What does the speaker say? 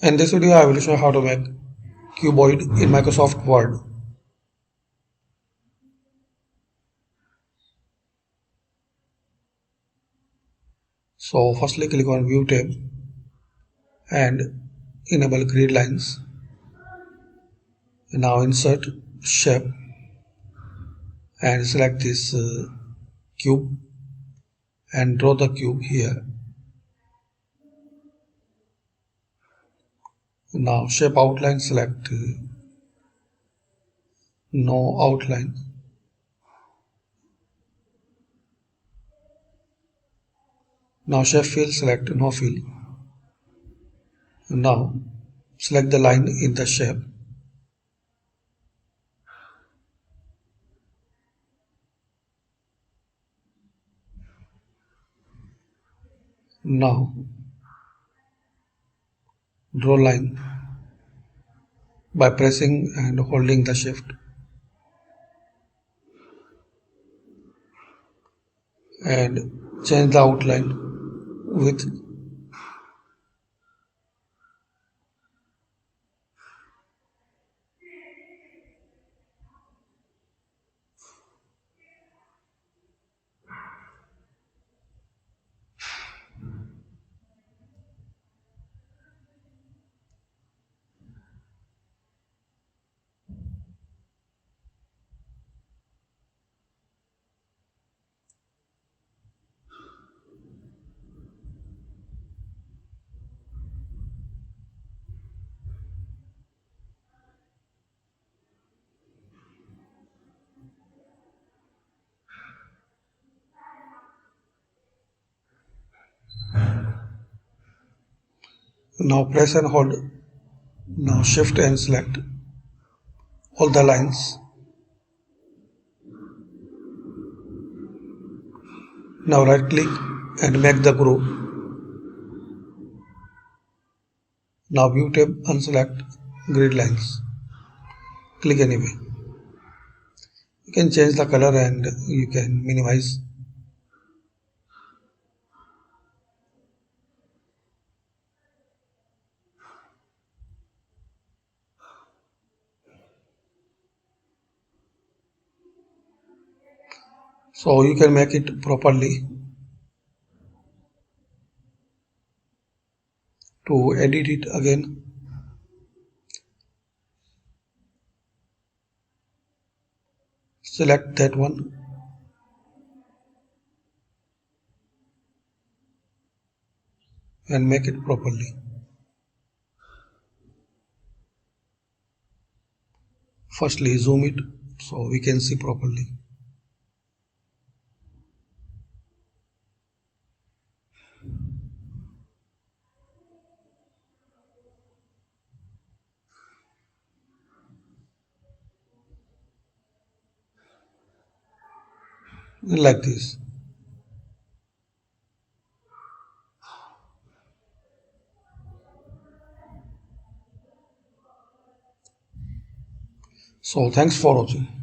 In this video, I will show how to make cuboid in Microsoft Word. So firstly click on View tab and enable grid lines. Now insert shape and select this cube and draw the cube here. Now shape outline, select no outline. Now shape fill, select no fill. Now select the line in the shape. Now draw line by pressing and holding the shift and change the outline with now press and hold. Now shift and select all the lines. Now right click and make the group. Now view tab, unselect grid lines. Click anyway. You can change the color and you can minimize. So you can make it properly. To edit it again, select that one and make it properly. Firstly zoom it so we can see properly. Like this. So thanks for watching.